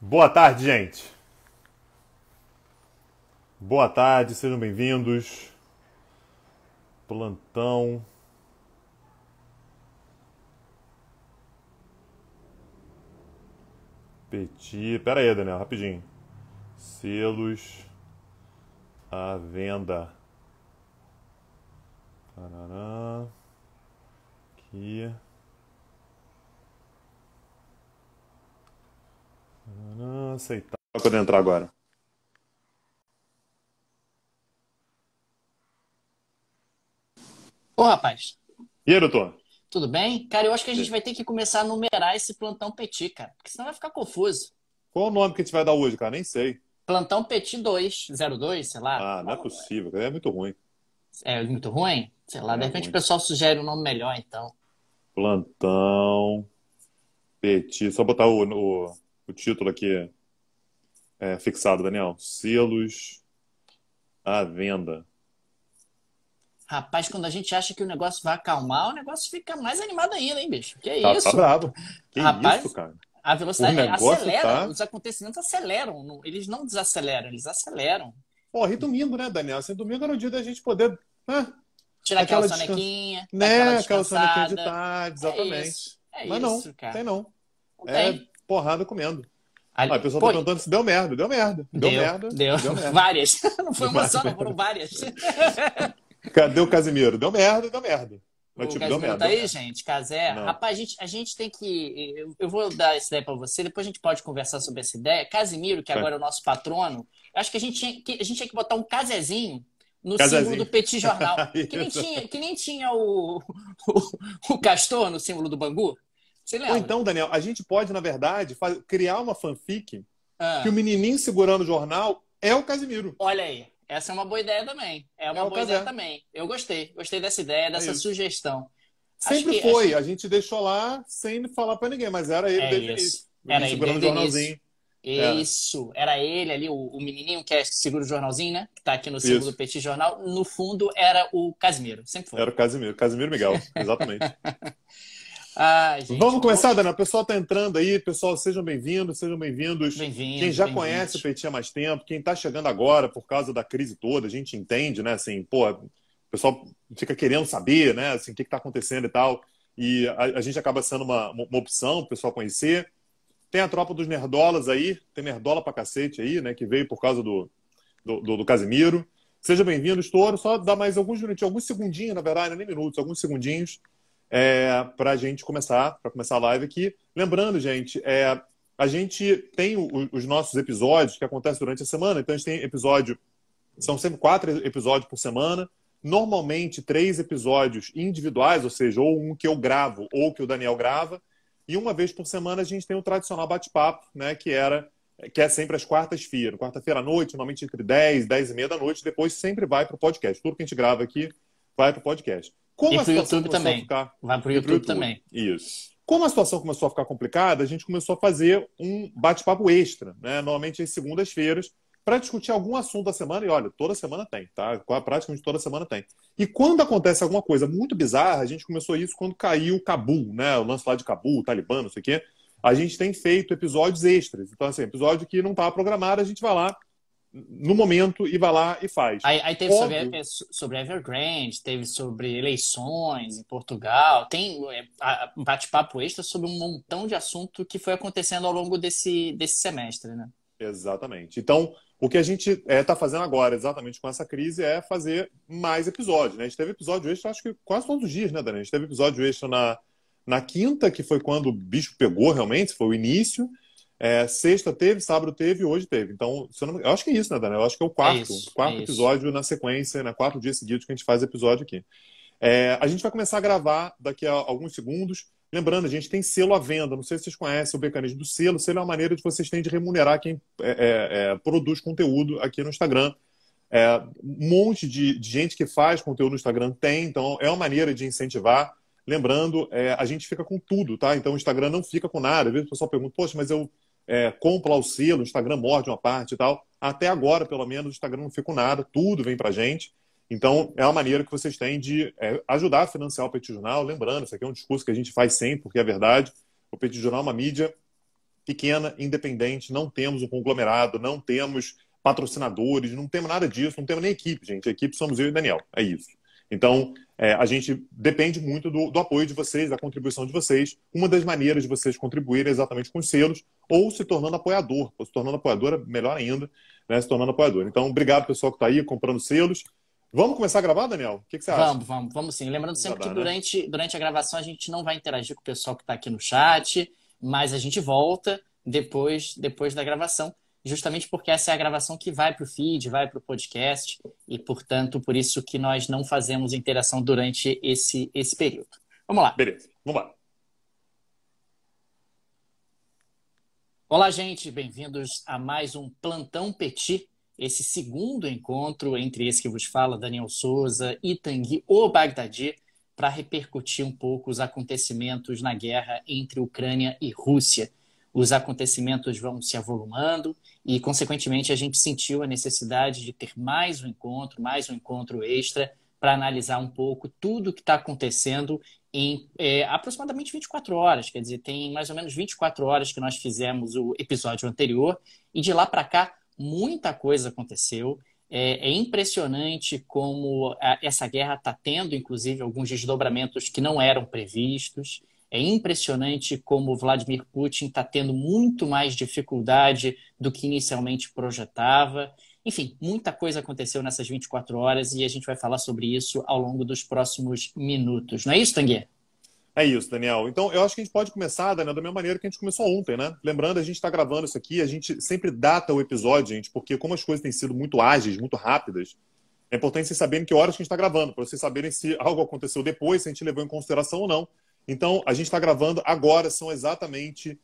Boa tarde, gente. Boa tarde, sejam bem-vindos. Plantão. Petit. Pera aí, Daniel, rapidinho. Selos à venda. Tarará. Aqui. Tarará. Aceitar. Vai poder entrar agora. Ô, rapaz, E aí, doutor? tudo bem? Cara, eu acho que a gente vai ter que começar a numerar esse plantão Petit, cara, porque senão vai ficar confuso. Qual o nome que a gente vai dar hoje, cara? Nem sei. Plantão Petit 202, sei lá. Ah, não é possível, cara. É muito ruim. É muito ruim? Sei lá, É de repente o ruim. pessoal sugere um nome melhor, então. Plantão. Petit. Só botar o título aqui fixado, Daniel. Selos à venda. Rapaz, quando a gente acha que o negócio vai acalmar, o negócio fica mais animado ainda, hein, bicho? Que Tá isso? brabo. Que isso, Rapaz, cara? a O velocidade negócio acelera, tá. os acontecimentos aceleram, eles não desaceleram, eles aceleram. Pô, e domingo, né, Daniel? Assim, domingo era o dia da gente poder, né, Tirar dar aquela aquela descanso. sonequinha, dar aquela Né, aquela sonequinha de descansada. tarde, exatamente. É Mas não, isso, tem cara. não. Não É tem. porrada comendo. Ah, o Ali- pessoal tá Pô, perguntando se deu merda. Deu merda. Deu deu, merda. deu. Deu merda. Várias. Não foi Deu uma só, não, foram merda. várias. Cadê o Casimiro? Deu merda, deu merda. Mas O tipo, deu Casimiro merda, tá deu aí, merda. gente? Casé. Não. Rapaz, a gente tem que. Eu vou dar essa ideia pra você, depois a gente pode conversar sobre essa ideia. Casimiro, que Tá. agora é o nosso patrono, eu acho que a gente tinha que botar um casezinho no símbolo do Casazinho. Petit Jornal. Isso. Que nem tinha o Castor no símbolo do Bangu. Você Ou lembra? então, Daniel, a gente pode, na verdade, criar uma fanfic que o Ah, menininho segurando o jornal é o Casimiro. olha aí. Essa é uma boa ideia também. É É uma o boa ideia Casé. também. Eu gostei. Gostei dessa ideia, É dessa isso. sugestão. Acho Sempre que, acho foi. A que gente deixou lá sem falar pra ninguém, mas era ele é desde o início. isso. O menino Era ele segurando o desde o início. jornalzinho. É, Isso. Era ele ali, o menininho que é segura o jornalzinho, né? Que tá aqui no símbolo do isso. Petit Jornal. No fundo, era o Casimiro. Sempre foi. Era o Casimiro. Casimiro Miguel, exatamente. Ai, gente. Vamos começar, Daniel. O pessoal está entrando aí. Pessoal, sejam bem-vindos, sejam bem-vindos. Quem Bem-vindos, já conhece o bem-vindos. Peitinho há mais tempo, quem está chegando agora por causa da crise toda, a gente entende, né? Assim, pô, o pessoal fica querendo saber, né? Assim, o que está acontecendo e tal. E a gente acaba sendo uma opção para o pessoal conhecer. Tem a tropa dos nerdolas aí, tem nerdola pra cacete aí, né? Que veio por causa do Casimiro. Seja bem-vindo, Estouro. Só dá mais alguns minutinhos, alguns segundinhos, na verdade, nem minutos, alguns segundinhos para a gente para começar a live aqui. Lembrando, gente, a gente tem os nossos episódios que acontecem durante a semana, então a gente tem episódio, são sempre 4 episódios por semana, normalmente 3 episódios individuais, ou seja, ou um que eu gravo ou que o Daniel grava, e uma vez por semana a gente tem o tradicional bate-papo, né, que é sempre às quartas-feiras. Quarta-feira à noite, normalmente entre 10, 10 e meia da noite, depois sempre vai para o podcast. Tudo que a gente grava aqui vai para o podcast. E Como a pro situação YouTube começou a também. ficar. Vai pro E para o YouTube YouTube. também. Isso. Como a situação começou a ficar complicada, a gente começou a fazer um bate-papo extra, né? Normalmente às segundas-feiras, para discutir algum assunto da semana. E olha, toda semana tem, tá? Praticamente toda semana tem. E quando acontece alguma coisa muito bizarra, a gente começou isso quando caiu o Cabul, né? O lance lá de Cabul, Talibã, não sei o quê. A gente tem feito episódios extras. Então, assim, episódio que não estava programado, a gente vai lá no momento e vai lá e faz. Aí teve Óbvio. sobre Evergrande, teve sobre eleições em Portugal, tem um bate-papo extra sobre um montão de assunto que foi acontecendo ao longo desse semestre, né? Exatamente. Então, o que a gente está fazendo agora, exatamente com essa crise, é fazer mais episódios, né? A gente teve episódio extra, acho que quase todos os dias, né, Dani? A gente teve episódio extra na quinta, que foi quando o bicho pegou realmente, foi o início. Sexta teve, sábado teve, hoje teve. Então, se eu, não, eu acho que é isso, né, Dani? Eu acho que é o É quarto, isso, é quarto isso. episódio na sequência, né? 4 dias seguidos que a gente faz episódio aqui. A gente vai começar a gravar daqui a alguns segundos. Lembrando, a gente tem selo à venda. Não sei se vocês conhecem o mecanismo do selo. O selo é uma maneira de vocês terem de remunerar quem produz conteúdo aqui no Instagram. Um monte de gente que faz conteúdo no Instagram tem, então é uma maneira de incentivar. Lembrando, a gente fica com tudo, tá? Então o Instagram não fica com nada. Às vezes o pessoal pergunta, poxa, mas eu compro lá o selo, o Instagram morde uma parte e tal. Até agora, pelo menos, o Instagram não fica com nada, tudo vem pra gente. Então, é uma maneira que vocês têm de ajudar a financiar o Petit Jornal. Lembrando, isso aqui é um discurso que a gente faz sempre, porque é verdade. O Petit Jornal é uma mídia pequena, independente, não temos um conglomerado, não temos patrocinadores, não temos nada disso, não temos nem equipe, gente. A equipe somos eu e o Daniel, é isso. Então, a gente depende muito do apoio de vocês, da contribuição de vocês. Uma das maneiras de vocês contribuírem é exatamente com os selos ou se tornando apoiador. Ou se tornando apoiador é melhor ainda, né? Se tornando apoiador. Então, obrigado, pessoal que está aí comprando selos. Vamos começar a gravar, Daniel? O que você acha? Vamos sim. Lembrando sempre que Né? durante a gravação a gente não vai interagir com o pessoal que está aqui no chat, mas a gente volta depois da gravação, justamente porque essa é a gravação que vai para o feed, vai para o podcast, e, portanto, por isso que nós não fazemos interação durante esse período. Vamos lá. Beleza, vamos lá. Olá, gente. Bem-vindos a mais um Plantão Petit, esse segundo encontro entre esse que vos fala, Daniel Souza e Tanguy o Bagdadi, para repercutir um pouco os acontecimentos na guerra entre Ucrânia e Rússia. Os acontecimentos vão se avolumando e, consequentemente, a gente sentiu a necessidade de ter mais um encontro extra para analisar um pouco tudo o que está acontecendo em aproximadamente 24 horas. Quer dizer, tem mais ou menos 24 horas que nós fizemos o episódio anterior e de lá para cá muita coisa aconteceu. É impressionante como essa guerra está tendo, inclusive, alguns desdobramentos que não eram previstos. É impressionante como o Vladimir Putin está tendo muito mais dificuldade do que inicialmente projetava. Enfim, muita coisa aconteceu nessas 24 horas e a gente vai falar sobre isso ao longo dos próximos minutos. Não é isso, Tanguy? É isso, Daniel. Então, eu acho que a gente pode começar, Daniel, da mesma maneira que a gente começou ontem, né? Lembrando, a gente está gravando isso aqui, a gente sempre data o episódio, gente, porque como as coisas têm sido muito ágeis, muito rápidas, é importante vocês saberem que horas que a gente está gravando, para vocês saberem se algo aconteceu depois, se a gente levou em consideração ou não. Então, a gente está gravando agora, são exatamente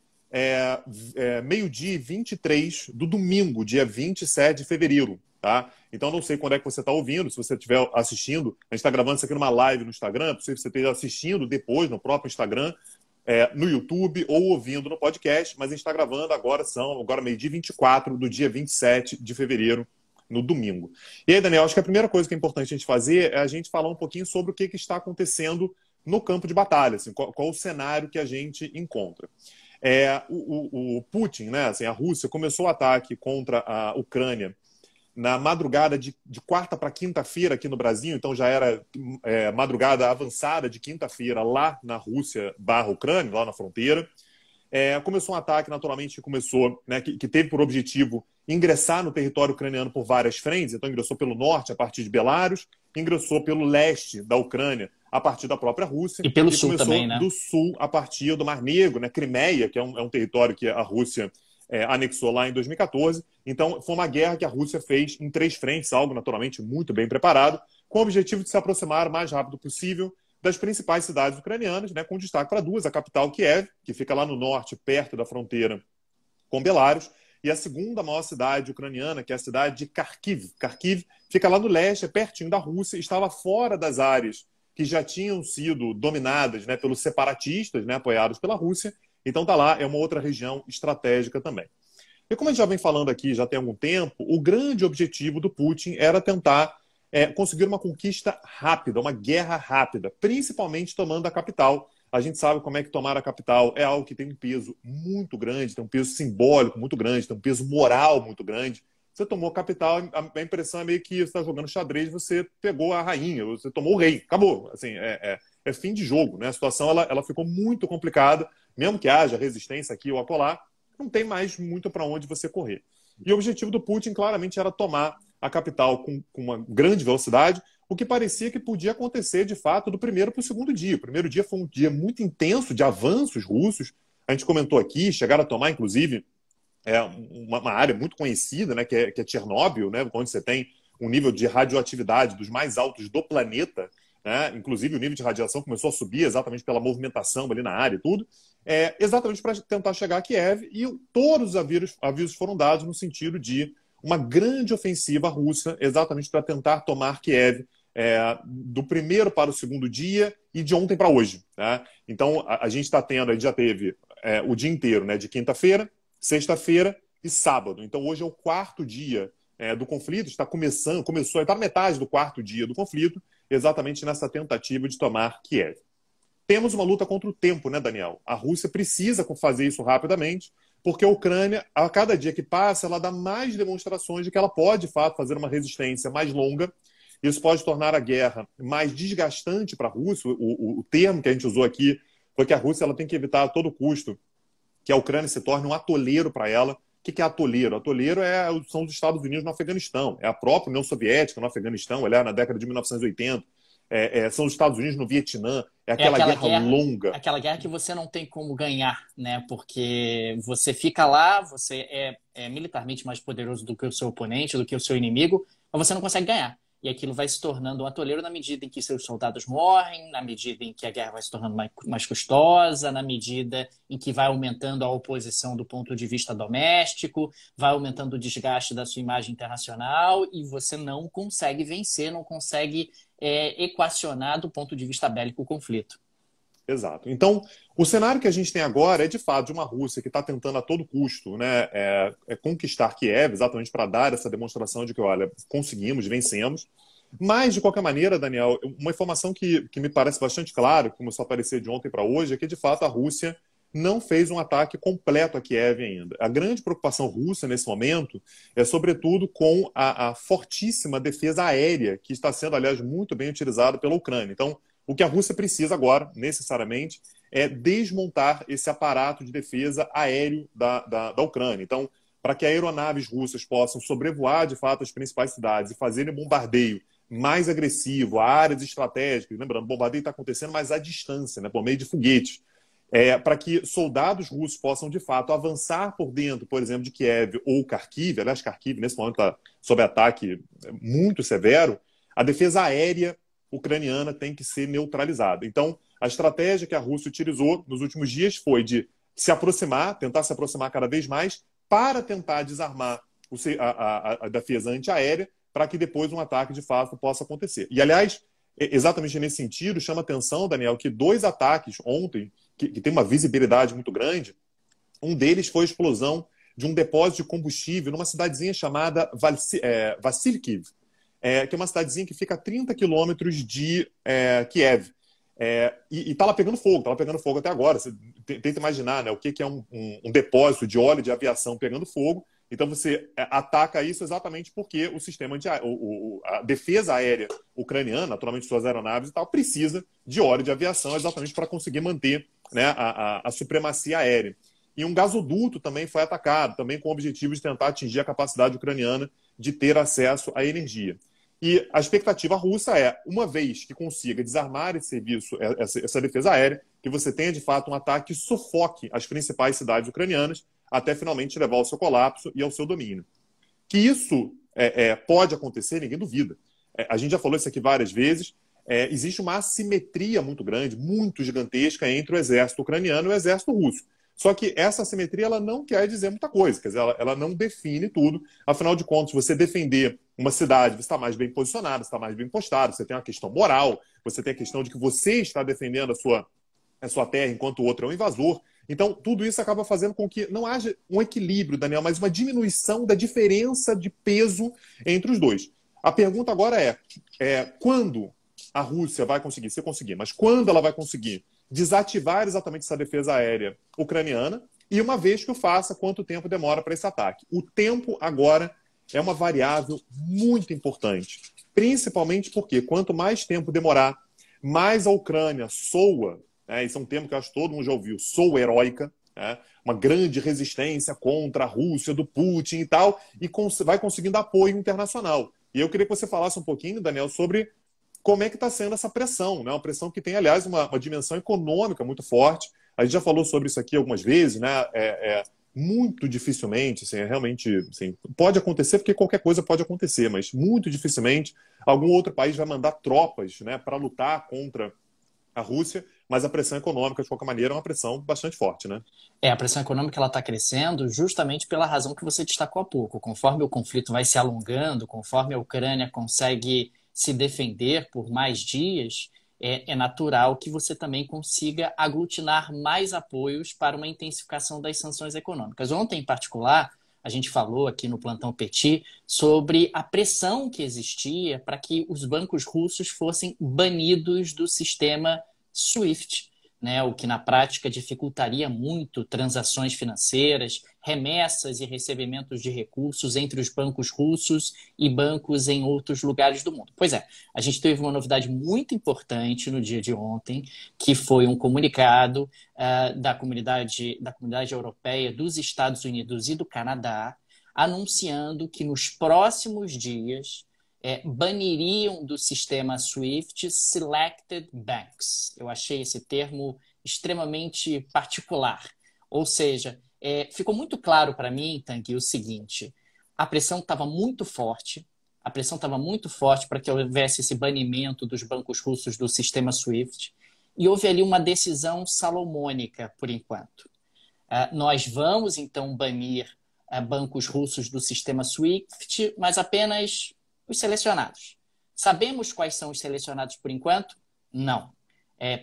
meio-dia e 23 do domingo, dia 27 de fevereiro, tá? Então, não sei quando é que você está ouvindo, se você estiver assistindo, a gente está gravando isso aqui numa live no Instagram, é possível que você esteja assistindo depois no próprio Instagram, no YouTube ou ouvindo no podcast, mas a gente está gravando agora meio-dia 24 do dia 27 de fevereiro, no domingo. E aí, Daniel, acho que a primeira coisa que é importante a gente fazer é a gente falar um pouquinho sobre o que está acontecendo no campo de batalha, assim, qual o cenário que a gente encontra. O Putin, né, assim, a Rússia, começou o ataque contra a Ucrânia na madrugada de quarta para quinta-feira aqui no Brasil, então já era madrugada avançada de quinta-feira lá na Rússia/Ucrânia, lá na fronteira. Começou um ataque, naturalmente, que teve por objetivo ingressar no território ucraniano por várias frentes. Então, ingressou pelo norte, a partir de Belarus, ingressou pelo leste da Ucrânia, a partir da própria Rússia. E pelo sul começou também, né? do sul, a partir do Mar Negro, né? Crimeia, que é um território que a Rússia anexou lá em 2014. Então, foi uma guerra que a Rússia fez em 3 frentes, algo naturalmente muito bem preparado, com o objetivo de se aproximar o mais rápido possível das principais cidades ucranianas, né, com destaque para 2, a capital Kiev, que fica lá no norte, perto da fronteira com Belarus, e a segunda maior cidade ucraniana, que é a cidade de Kharkiv. Kharkiv fica lá no leste, pertinho da Rússia, estava fora das áreas que já tinham sido dominadas, né, pelos separatistas, né, apoiados pela Rússia. Então está lá, é uma outra região estratégica também. E como a gente já vem falando aqui já tem algum tempo, o grande objetivo do Putin era tentar conseguir uma conquista rápida, uma guerra rápida, principalmente tomando a capital. A gente sabe como é que tomar a capital é algo que tem um peso muito grande, tem um peso simbólico muito grande, tem um peso moral muito grande. Você tomou a capital, a impressão é meio que você está jogando xadrez, você pegou a rainha, você tomou o rei, acabou. Assim, é fim de jogo, né? A situação ela ficou muito complicada, mesmo que haja resistência aqui ou acolá, não tem mais muito para onde você correr. E o objetivo do Putin claramente era tomar a capital com uma grande velocidade, o que parecia que podia acontecer de fato do primeiro para o segundo dia. O primeiro dia foi um dia muito intenso de avanços russos, a gente comentou aqui, chegaram a tomar inclusive uma área muito conhecida, né, que é Chernobyl, né, onde você tem um nível de radioatividade dos mais altos do planeta, né, inclusive o nível de radiação começou a subir exatamente pela movimentação ali na área e tudo, exatamente para tentar chegar a Kiev, e todos os avisos foram dados no sentido de uma grande ofensiva russa, exatamente para tentar tomar Kiev do primeiro para o segundo dia e de ontem para hoje. Né? Então, a gente já teve o dia inteiro, né, de quinta-feira, sexta-feira e sábado. Então, hoje é o 4º dia do conflito, está na metade do 4º dia do conflito, exatamente nessa tentativa de tomar Kiev. Temos uma luta contra o tempo, né, Daniel? A Rússia precisa fazer isso rapidamente, porque a Ucrânia, a cada dia que passa, ela dá mais demonstrações de que ela pode, de fato, fazer uma resistência mais longa. Isso pode tornar a guerra mais desgastante para a Rússia. O termo que a gente usou aqui foi que a Rússia ela tem que evitar a todo custo que a Ucrânia se torne um atoleiro para ela. O que é atoleiro? Atoleiro são os Estados Unidos no Afeganistão, é a própria União Soviética no Afeganistão, ela é na década de 1980, são os Estados Unidos no Vietnã, é aquela guerra longa. Aquela guerra que você não tem como ganhar, né? Porque você fica lá, você é militarmente mais poderoso do que o seu oponente, do que o seu inimigo, mas você não consegue ganhar. E aquilo vai se tornando um atoleiro na medida em que seus soldados morrem, na medida em que a guerra vai se tornando mais custosa, na medida em que vai aumentando a oposição do ponto de vista doméstico, vai aumentando o desgaste da sua imagem internacional e você não consegue vencer, não consegue equacionar do ponto de vista bélico o conflito. Exato. Então, o cenário que a gente tem agora é, de fato, de uma Rússia que está tentando a todo custo, né, conquistar Kiev, exatamente para dar essa demonstração de que, olha, conseguimos, vencemos. Mas, de qualquer maneira, Daniel, uma informação que me parece bastante clara, que começou a aparecer de ontem para hoje, é que, de fato, a Rússia não fez um ataque completo a Kiev ainda. A grande preocupação russa, nesse momento, é, sobretudo, com a fortíssima defesa aérea, que está sendo, aliás, muito bem utilizada pela Ucrânia. Então, o que a Rússia precisa agora, necessariamente, é desmontar esse aparato de defesa aéreo da Ucrânia. Então, para que aeronaves russas possam sobrevoar, de fato, as principais cidades e fazerem bombardeio mais agressivo a áreas estratégicas, lembrando, o bombardeio está acontecendo, mas à distância, né, por meio de foguetes, para que soldados russos possam, de fato, avançar por dentro, por exemplo, de Kiev ou Kharkiv, aliás, Kharkiv, nesse momento, está sob ataque muito severo, a defesa aérea ucraniana tem que ser neutralizada. Então, a estratégia que a Rússia utilizou nos últimos dias foi de se aproximar, tentar se aproximar cada vez mais, para tentar desarmar a defesa antiaérea, para que depois um ataque de fato possa acontecer. E, aliás, exatamente nesse sentido, chama atenção, Daniel, que 2 ataques ontem, que tem uma visibilidade muito grande, um deles foi a explosão de um depósito de combustível numa cidadezinha chamada Vassilkiv, que é uma cidadezinha que fica a 30 quilômetros de Kiev. E está lá pegando fogo até agora. Você tenta imaginar, né, o que é um depósito de óleo de aviação pegando fogo. Então você ataca isso exatamente porque o sistema a defesa aérea ucraniana, naturalmente suas aeronaves e tal, precisa de óleo de aviação exatamente para conseguir manter, né, a supremacia aérea. E um gasoduto também foi atacado, também com o objetivo de tentar atingir a capacidade ucraniana de ter acesso à energia. E a expectativa russa é, uma vez que consiga desarmar esse serviço, essa defesa aérea, que você tenha de fato um ataque que sufoque as principais cidades ucranianas, até finalmente levar ao seu colapso e ao seu domínio. Que isso pode acontecer, ninguém duvida. A gente já falou isso aqui várias vezes. Existe uma assimetria muito grande, muito gigantesca entre o exército ucraniano e o exército russo. Só que essa assimetria ela não quer dizer muita coisa, quer dizer, ela não define tudo. Afinal de contas, você defender uma cidade, você está mais bem posicionado, você está mais bem postado, você tem uma questão moral, você tem a questão de que você está defendendo a sua terra enquanto o outro é um invasor. Então, tudo isso acaba fazendo com que não haja um equilíbrio, Daniel, mas uma diminuição da diferença de peso entre os dois. A pergunta agora quando a Rússia vai conseguir, se conseguir, mas quando ela vai conseguir desativar exatamente essa defesa aérea ucraniana e, uma vez que o faça, quanto tempo demora para esse ataque. O tempo agora é uma variável muito importante, principalmente porque quanto mais tempo demorar, mais a Ucrânia soa, esse é um termo que eu acho que todo mundo já ouviu, soa heróica, uma grande resistência contra a Rússia, do Putin e tal, e vai conseguindo apoio internacional. E eu queria que você falasse um pouquinho, Daniel, sobre como é que está sendo essa pressão, né? Uma pressão que tem, aliás, uma dimensão econômica muito forte. A gente já falou sobre isso aqui algumas vezes, né? Muito dificilmente, assim, realmente, assim, pode acontecer, porque qualquer coisa pode acontecer, mas muito dificilmente algum outro país vai mandar tropas, né, para lutar contra a Rússia, mas a pressão econômica, de qualquer maneira, é uma pressão bastante forte, né? A pressão econômica ela está crescendo justamente pela razão que você destacou há pouco. Conforme o conflito vai se alongando, conforme a Ucrânia consegue se defender por mais dias, é natural que você também consiga aglutinar mais apoios para uma intensificação das sanções econômicas. Ontem, em particular, a gente falou aqui no Plantão Petit sobre a pressão que existia para que os bancos russos fossem banidos do sistema SWIFT, né? O que na prática dificultaria muito transações financeiras, remessas e recebimentos de recursos entre os bancos russos e bancos em outros lugares do mundo. Pois é, a gente teve uma novidade muito importante no dia de ontem, que foi um comunicado da comunidade europeia, dos Estados Unidos e do Canadá, anunciando que nos próximos dias baniriam do sistema SWIFT Selected Banks. Eu achei esse termo extremamente particular. Ou seja, ficou muito claro para mim, Tanguy, o seguinte: a pressão estava muito forte, para que houvesse esse banimento dos bancos russos do sistema SWIFT, e houve ali uma decisão salomônica, por enquanto. Nós vamos, então, banir bancos russos do sistema SWIFT, mas apenas os selecionados. Sabemos quais são os selecionados por enquanto? Não.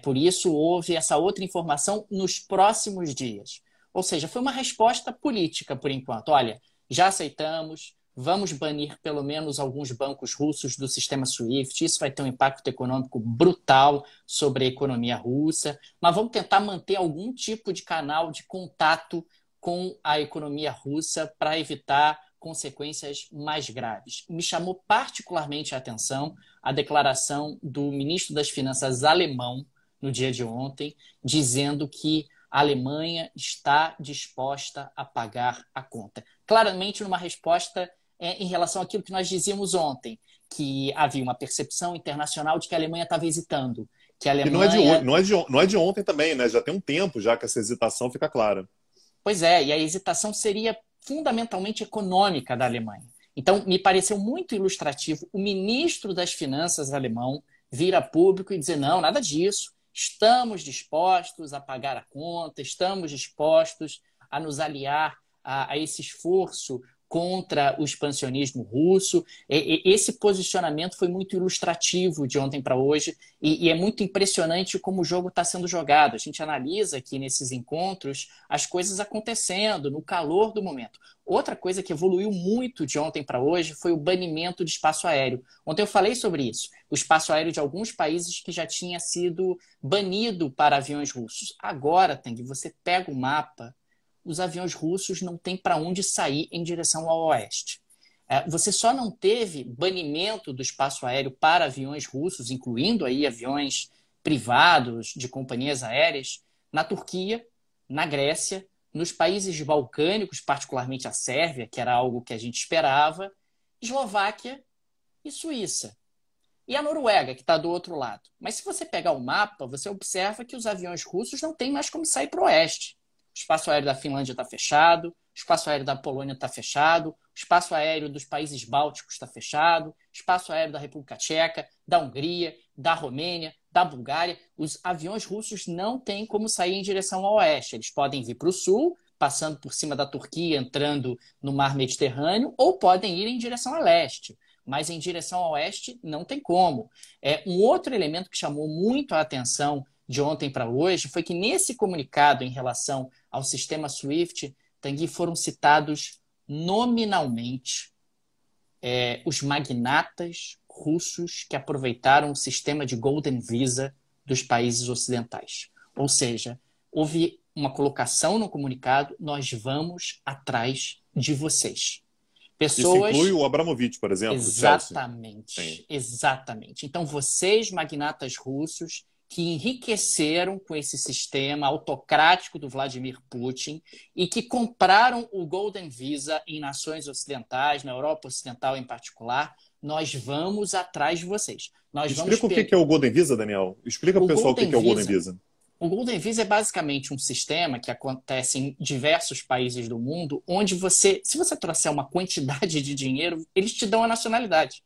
Por isso, houve essa outra informação nos próximos dias. Ou seja, foi uma resposta política por enquanto. Olha, já aceitamos, vamos banir pelo menos alguns bancos russos do sistema SWIFT. Isso vai ter um impacto econômico brutal sobre a economia russa, mas vamos tentar manter algum tipo de canal de contato com a economia russa para evitar consequências mais graves. Me chamou particularmente a atenção a declaração do ministro das Finanças alemão no dia de ontem, dizendo que a Alemanha está disposta a pagar a conta. Claramente numa resposta em relação àquilo que nós dizíamos ontem, que havia uma percepção internacional de que a Alemanha estava hesitando. Que a Alemanha... E não é de ontem também, né? Já tem um tempo já que essa hesitação fica clara. Pois é, e a hesitação seria fundamentalmente econômica da Alemanha. Então, me pareceu muito ilustrativo o ministro das Finanças alemão vir a público e dizer: não, nada disso, estamos dispostos a pagar a conta, estamos dispostos a nos aliar a esse esforço contra o expansionismo russo. Esse posicionamento foi muito ilustrativo de ontem para hoje e é muito impressionante como o jogo está sendo jogado. A gente analisa aqui nesses encontros as coisas acontecendo no calor do momento. Outra coisa que evoluiu muito de ontem para hoje foi o banimento de espaço aéreo. Ontem eu falei sobre isso. O espaço aéreo de alguns países que já tinha sido banido para aviões russos. Agora, Tanguy, você pega o mapa, os aviões russos não têm para onde sair em direção ao oeste. Você só não teve banimento do espaço aéreo para aviões russos, incluindo aí aviões privados de companhias aéreas, na Turquia, na Grécia, nos países balcânicos, particularmente a Sérvia, que era algo que a gente esperava, Eslováquia e Suíça. E a Noruega, que está do outro lado. Mas se você pegar o mapa, você observa que os aviões russos não têm mais como sair para o oeste. O espaço aéreo da Finlândia está fechado, o espaço aéreo da Polônia está fechado, o espaço aéreo dos países bálticos está fechado, o espaço aéreo da República Tcheca, da Hungria, da Romênia, da Bulgária. Os aviões russos não têm como sair em direção ao oeste. Eles podem vir para o sul, passando por cima da Turquia, entrando no mar Mediterrâneo, ou podem ir em direção a leste. Mas em direção ao oeste não tem como. Um outro elemento que chamou muito a atenção de ontem para hoje foi que nesse comunicado em relação ao sistema SWIFT, Tanguy, foram citados nominalmente os magnatas russos que aproveitaram o sistema de Golden Visa dos países ocidentais. Ou seja, houve uma colocação no comunicado: nós vamos atrás de vocês. Pessoas... Isso inclui o Abramovich, por exemplo, exatamente, do Chelsea. Exatamente. Então, vocês, magnatas russos, que enriqueceram com esse sistema autocrático do Vladimir Putin e que compraram o Golden Visa em nações ocidentais, na Europa Ocidental em particular, nós vamos atrás de vocês. Explica o que é o Golden Visa, Daniel. Explica para o pessoal o que é o Golden Visa. O Golden Visa é basicamente um sistema que acontece em diversos países do mundo, onde se você trouxer uma quantidade de dinheiro, eles te dão a nacionalidade.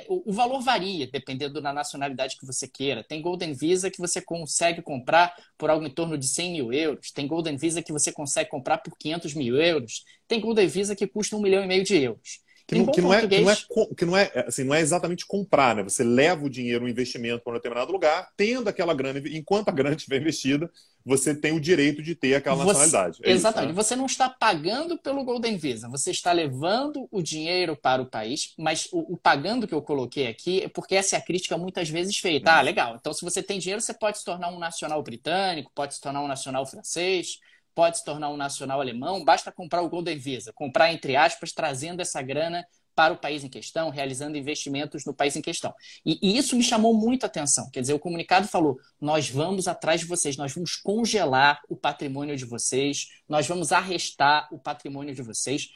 O valor varia, dependendo da nacionalidade que você queira. Tem Golden Visa que você consegue comprar por algo em torno de 100 mil euros. Tem Golden Visa que você consegue comprar por 500 mil euros. Tem Golden Visa que custa 1,5 milhão de euros. Que não é exatamente comprar, né? Você leva o dinheiro, o investimento para um determinado lugar, tendo aquela grana, enquanto a grana estiver investida, você tem o direito de ter aquela nacionalidade. Exatamente. Isso, né? Você não está pagando pelo Golden Visa, você está levando o dinheiro para o país, mas o pagando que eu coloquei aqui é porque essa é a crítica muitas vezes feita. Legal. Então, se você tem dinheiro, você pode se tornar um nacional britânico, pode se tornar um nacional francês, pode se tornar um nacional alemão, basta comprar o Golden Visa, comprar entre aspas, trazendo essa grana para o país em questão, realizando investimentos no país em questão. E isso me chamou muito a atenção. Quer dizer, o comunicado falou, nós vamos atrás de vocês, nós vamos congelar o patrimônio de vocês, nós vamos arrestar o patrimônio de vocês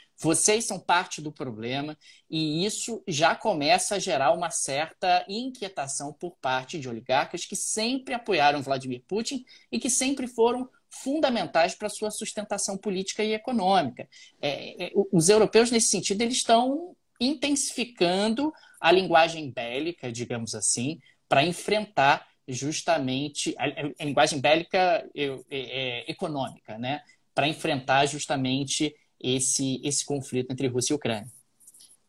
são parte do problema, e isso já começa a gerar uma certa inquietação por parte de oligarcas que sempre apoiaram Vladimir Putin e que sempre foram fundamentais para a sua sustentação política e econômica. Os europeus, nesse sentido, eles estão intensificando a linguagem bélica, digamos assim, para enfrentar justamente a linguagem bélica econômica, né? Para enfrentar justamente esse conflito entre Rússia e Ucrânia.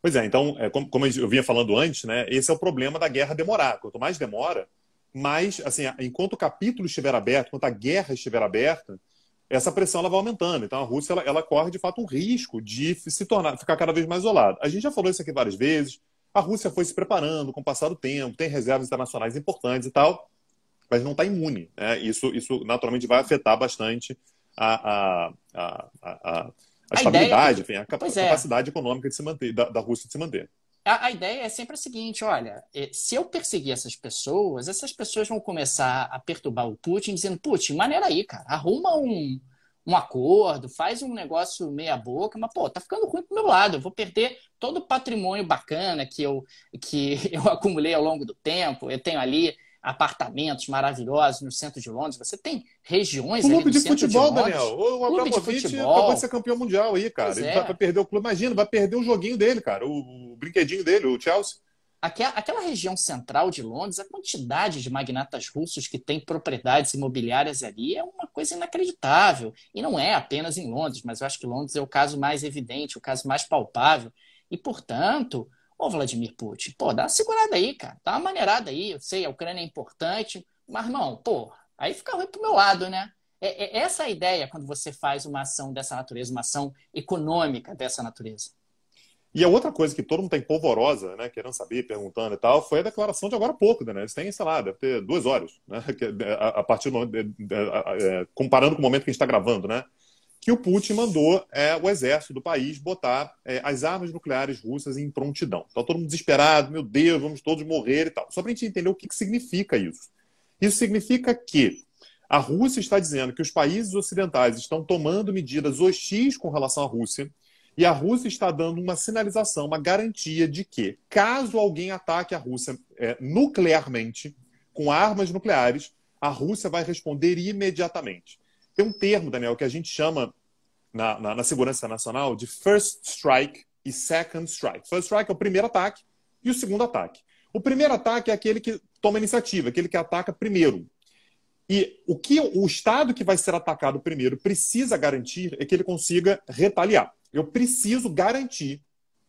Pois é, então, como eu vinha falando antes, né, esse é o problema da guerra demorar. Quanto mais demora, mais, assim, enquanto o capítulo estiver aberto, enquanto a guerra estiver aberta, essa pressão ela vai aumentando. Então a Rússia ela corre de fato um risco de ficar cada vez mais isolada. A gente já falou isso aqui várias vezes. A Rússia foi se preparando com o passar do tempo, tem reservas internacionais importantes e tal, mas não está imune, né? Isso naturalmente vai afetar bastante a estabilidade, enfim, a capacidade econômica de se manter, da Rússia de se manter. A ideia é sempre a seguinte, olha, se eu perseguir essas pessoas vão começar a perturbar o Putin, dizendo, Putin, maneira aí, cara, arruma um acordo, faz um negócio meia boca, mas, pô, tá ficando ruim pro meu lado, eu vou perder todo o patrimônio bacana que eu acumulei ao longo do tempo, eu tenho ali apartamentos maravilhosos no centro de Londres, você tem regiões ali no centro de Londres. Daniel, o Abramovich acabou de ser campeão mundial aí, cara. Ele vai perder o clube, imagina, vai perder o joguinho dele, cara, o brinquedinho dele, o Chelsea. Aquela região central de Londres, a quantidade de magnatas russos que têm propriedades imobiliárias ali é uma coisa inacreditável. E não é apenas em Londres, mas eu acho que Londres é o caso mais evidente, o caso mais palpável. E, portanto, ô Vladimir Putin, pô, dá uma segurada aí, cara. Dá uma maneirada aí. Eu sei, a Ucrânia é importante, mas, irmão, pô, aí fica ruim pro meu lado, né? Essa é a ideia quando você faz uma ação dessa natureza, uma ação econômica dessa natureza. E a outra coisa que todo mundo tem polvorosa, né, querendo saber, perguntando e tal, foi a declaração de agora há pouco, né? Eles têm, sei lá, deve ter 2 horas, né? A partir do comparando com o momento que a gente está gravando, né? Que o Putin mandou o exército do país botar as armas nucleares russas em prontidão. Então todo mundo desesperado, meu Deus, vamos todos morrer e tal. Só para a gente entender o que significa isso. Isso significa que a Rússia está dizendo que os países ocidentais estão tomando medidas hostis com relação à Rússia, e a Rússia está dando uma sinalização, uma garantia de que, caso alguém ataque a Rússia nuclearmente, com armas nucleares, a Rússia vai responder imediatamente. Tem um termo, Daniel, que a gente chama na segurança nacional de first strike e second strike. First strike é o primeiro ataque e o segundo ataque. O primeiro ataque é aquele que toma iniciativa, aquele que ataca primeiro. E o que o Estado que vai ser atacado primeiro precisa garantir é que ele consiga retaliar. Eu preciso garantir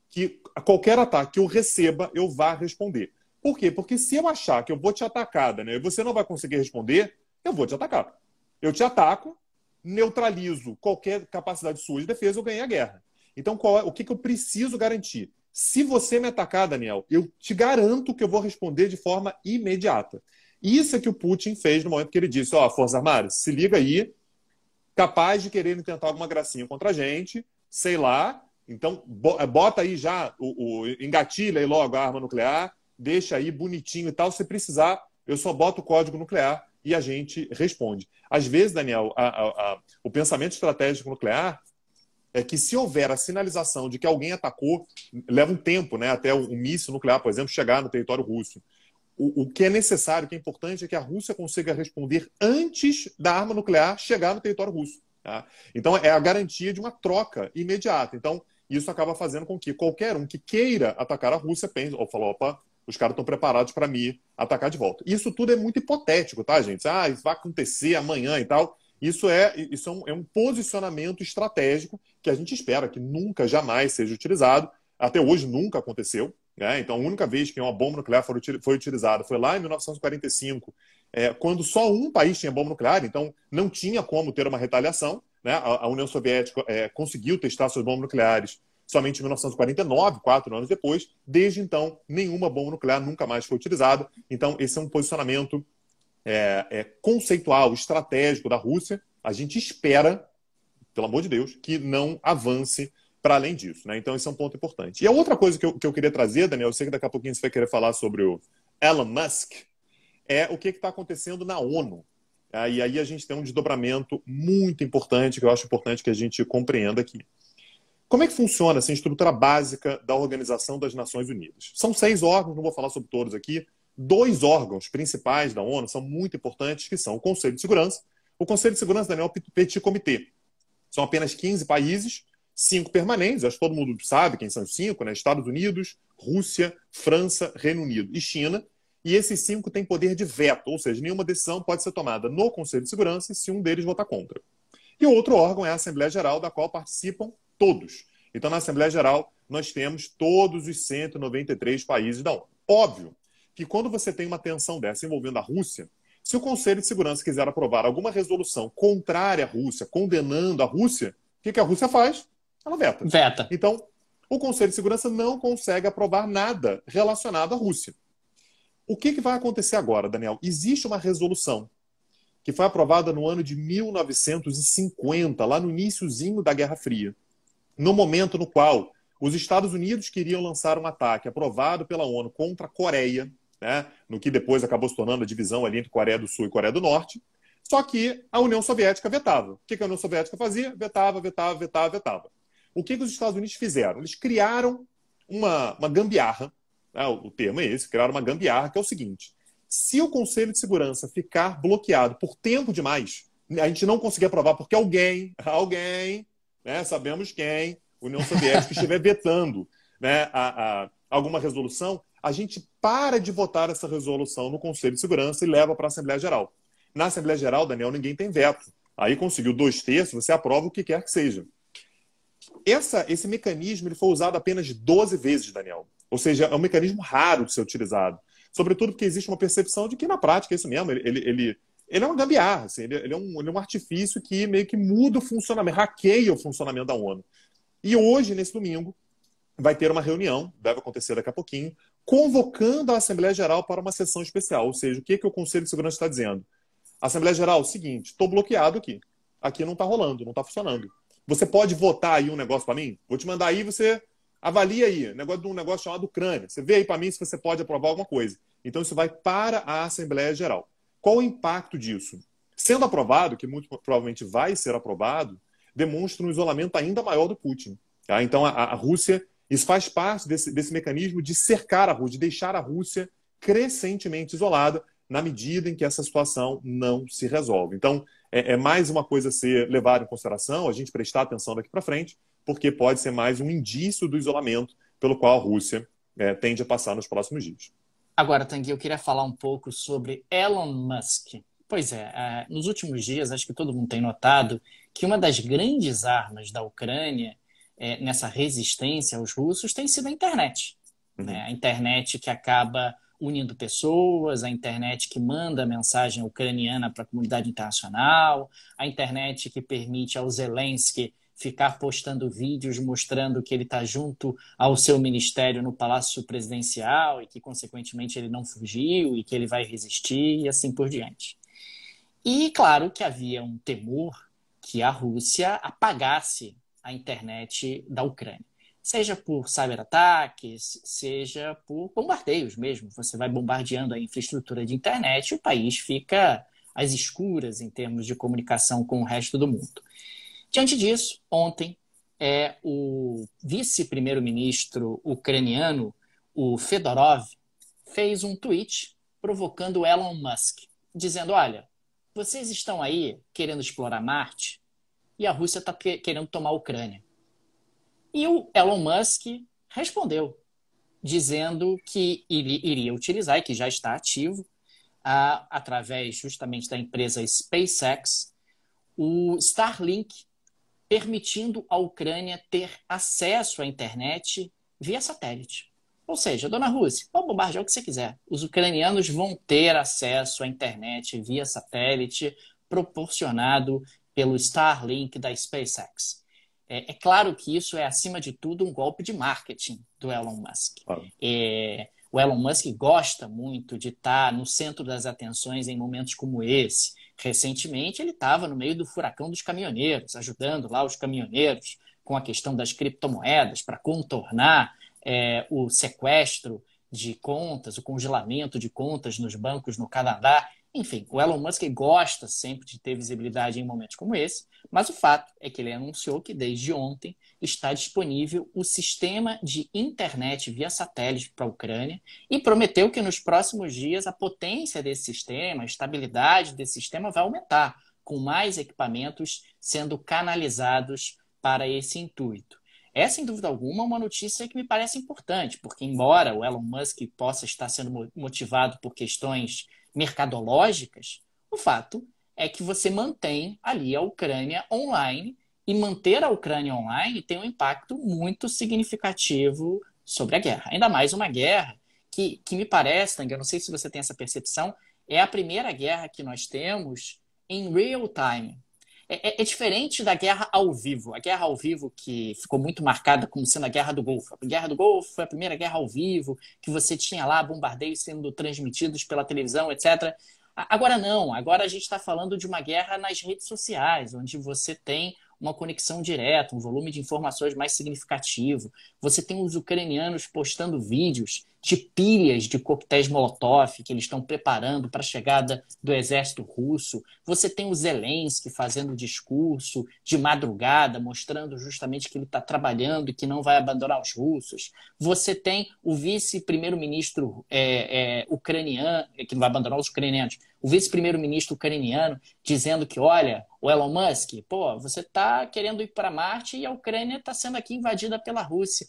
que qualquer ataque que eu receba, eu vá responder. Por quê? Porque se eu achar que eu vou te atacar, né, e você não vai conseguir responder, eu vou te atacar. Eu te ataco, neutralizo qualquer capacidade sua de defesa, eu ganhei a guerra. Então, o que eu preciso garantir? Se você me atacar, Daniel, eu te garanto que eu vou responder de forma imediata. Isso é que o Putin fez no momento que ele disse, Forças Armadas, se liga aí, capaz de querer tentar alguma gracinha contra a gente, sei lá, então bota aí já, engatilha aí logo a arma nuclear, deixa aí bonitinho e tal, se precisar, eu só boto o código nuclear e a gente responde. Às vezes, Daniel, o pensamento estratégico nuclear é que se houver a sinalização de que alguém atacou, leva um tempo, né, até um míssil nuclear, por exemplo, chegar no território russo. O que é necessário, o que é importante é que a Rússia consiga responder antes da arma nuclear chegar no território russo. Tá? Então, é a garantia de uma troca imediata. Então, isso acaba fazendo com que qualquer um que queira atacar a Rússia pense, ou fala, opa, os caras estão preparados para me atacar de volta. Isso tudo é muito hipotético, tá, gente? Isso vai acontecer amanhã e tal. Isso é um posicionamento estratégico que a gente espera que nunca, jamais seja utilizado. Até hoje nunca aconteceu. Então, a única vez que uma bomba nuclear foi utilizada foi lá em 1945, quando só um país tinha bomba nuclear, então não tinha como ter uma retaliação. Né? A União Soviética conseguiu testar suas bombas nucleares somente em 1949, 4 anos depois. Desde então, nenhuma bomba nuclear nunca mais foi utilizada. Então, esse é um posicionamento conceitual, estratégico da Rússia. A gente espera pelo amor de Deus, que não avance para além disso, né? Então, esse é um ponto importante. E a outra coisa que eu queria trazer, Daniel, eu sei que daqui a pouquinho você vai querer falar sobre o Elon Musk, é o que está acontecendo na ONU. E aí a gente tem um desdobramento muito importante, que eu acho importante que a gente compreenda aqui. Como é que funciona essa estrutura básica da Organização das Nações Unidas? São 6 órgãos, não vou falar sobre todos aqui. 2 órgãos principais da ONU são muito importantes, que são o Conselho de Segurança. O Conselho de Segurança, Daniel, é o Petit Comité. São apenas 15 países, 5 permanentes, acho que todo mundo sabe quem são os 5, né? Estados Unidos, Rússia, França, Reino Unido e China. E esses 5 têm poder de veto, ou seja, nenhuma decisão pode ser tomada no Conselho de Segurança se um deles votar contra. E o outro órgão é a Assembleia Geral, da qual participam todos. Então, na Assembleia Geral, nós temos todos os 193 países da ONU. Óbvio que quando você tem uma tensão dessa envolvendo a Rússia, se o Conselho de Segurança quiser aprovar alguma resolução contrária à Rússia, condenando a Rússia, o que a Rússia faz? Ela veta. Veta. Então, o Conselho de Segurança não consegue aprovar nada relacionado à Rússia. O que vai acontecer agora, Daniel? Existe uma resolução que foi aprovada no ano de 1950, lá no iniciozinho da Guerra Fria, no momento no qual os Estados Unidos queriam lançar um ataque aprovado pela ONU contra a Coreia, né, no que depois acabou se tornando a divisão ali entre Coreia do Sul e Coreia do Norte, só que a União Soviética vetava. O que a União Soviética fazia? Vetava, vetava, vetava, vetava. O que os Estados Unidos fizeram? Eles criaram uma gambiarra, né, o termo é esse, criaram uma gambiarra, que é o seguinte: se o Conselho de Segurança ficar bloqueado por tempo demais, a gente não conseguir aprovar porque alguém, né, sabemos quem, União Soviética, estiver vetando, né, alguma resolução, a gente para de votar essa resolução no Conselho de Segurança e leva para a Assembleia Geral. Na Assembleia Geral, Daniel, ninguém tem veto. Aí conseguiu 2/3, você aprova o que quer que seja. Esse mecanismo ele foi usado apenas 12 vezes, Daniel. Ou seja, é um mecanismo raro de ser utilizado. Sobretudo porque existe uma percepção de que, na prática, é isso mesmo. Ele é uma gambiarra, assim, ele é um artifício que meio que muda o funcionamento, hackeia o funcionamento da ONU. E hoje, nesse domingo, vai ter uma reunião, deve acontecer daqui a pouquinho, convocando a Assembleia Geral para uma sessão especial. Ou seja, o que o Conselho de Segurança está dizendo? Assembleia Geral, seguinte, estou bloqueado aqui. Aqui não está rolando, não está funcionando. Você pode votar aí um negócio para mim? Vou te mandar aí, você avalia aí. Um negócio chamado Ucrânia. Você vê aí para mim se você pode aprovar alguma coisa. Então isso vai para a Assembleia Geral. Qual o impacto disso? Sendo aprovado, que muito provavelmente vai ser aprovado, demonstra um isolamento ainda maior do Putin. Tá? Então a Rússia, isso faz parte desse mecanismo de cercar a Rússia, de deixar a Rússia crescentemente isolada na medida em que essa situação não se resolve. Então, é mais uma coisa a ser levada em consideração, a gente prestar atenção daqui para frente, porque pode ser mais um indício do isolamento pelo qual a Rússia tende a passar nos próximos dias. Agora, Tanguy, eu queria falar um pouco sobre Elon Musk. Pois é, nos últimos dias, acho que todo mundo tem notado que uma das grandes armas da Ucrânia nessa resistência aos russos tem sido a internet. Uhum. Né? A internet que acaba unindo pessoas, a internet que manda mensagem ucraniana para a comunidade internacional, a internet que permite ao Zelensky ficar postando vídeos mostrando que ele está junto ao seu ministério no Palácio Presidencial e que, consequentemente, ele não fugiu e que ele vai resistir e assim por diante. E, claro, que havia um temor que a Rússia apagasse a internet da Ucrânia. Seja por cyberataques, seja por bombardeios mesmo. Você vai bombardeando a infraestrutura de internet e o país fica às escuras em termos de comunicação com o resto do mundo. Diante disso, ontem, o vice-primeiro-ministro ucraniano, o Fedorov, fez um tweet provocando Elon Musk, dizendo: olha, vocês estão aí querendo explorar Marte e a Rússia está querendo tomar a Ucrânia. E o Elon Musk respondeu, dizendo que iria utilizar, e que já está ativo, através justamente da empresa SpaceX, o Starlink, permitindo à Ucrânia ter acesso à internet via satélite. Ou seja, dona Rússia, pode bombardear o que você quiser. Os ucranianos vão ter acesso à internet via satélite proporcionado pelo Starlink da SpaceX. É claro que isso é, acima de tudo, um golpe de marketing do Elon Musk. O Elon Musk gosta muito de estar no centro das atenções em momentos como esse, Recentemente, ele estava no meio do furacão dos caminhoneiros, ajudando lá os caminhoneiros com a questão das criptomoedas para contornar o sequestro de contas, o congelamento de contas nos bancos no Canadá. Enfim, o Elon Musk gosta sempre de ter visibilidade em momentos como esse, mas o fato é que ele anunciou que desde ontem está disponível o sistema de internet via satélite para a Ucrânia e prometeu que nos próximos dias a potência desse sistema, a estabilidade desse sistema vai aumentar, com mais equipamentos sendo canalizados para esse intuito. É, sem dúvida alguma, uma notícia que me parece importante, porque embora o Elon Musk possa estar sendo motivado por questões mercadológicas, o fato é que você mantém ali a Ucrânia online e manter a Ucrânia online tem um impacto muito significativo sobre a guerra. Ainda mais uma guerra que me parece, Tang, eu não sei se você tem essa percepção, é a primeira guerra que nós temos em real time. É diferente da guerra ao vivo. A guerra ao vivo que ficou muito marcada como sendo a Guerra do Golfo. A Guerra do Golfo foi a primeira guerra ao vivo, que você tinha lá bombardeios sendo transmitidos pela televisão, etc. Agora não. Agora a gente está falando de uma guerra nas redes sociais, onde você tem uma conexão direta, um volume de informações mais significativo. Você tem os ucranianos postando vídeos de pilhas de coquetéis Molotov que eles estão preparando para a chegada do exército russo. Você tem o Zelensky fazendo discurso de madrugada, mostrando justamente que ele está trabalhando e que não vai abandonar os russos. Você tem o vice-primeiro-ministro ucraniano, que não vai abandonar os ucranianos, o vice-primeiro-ministro ucraniano dizendo que, olha, o Elon Musk, pô, você está querendo ir para Marte e a Ucrânia está sendo aqui invadida pela Rússia.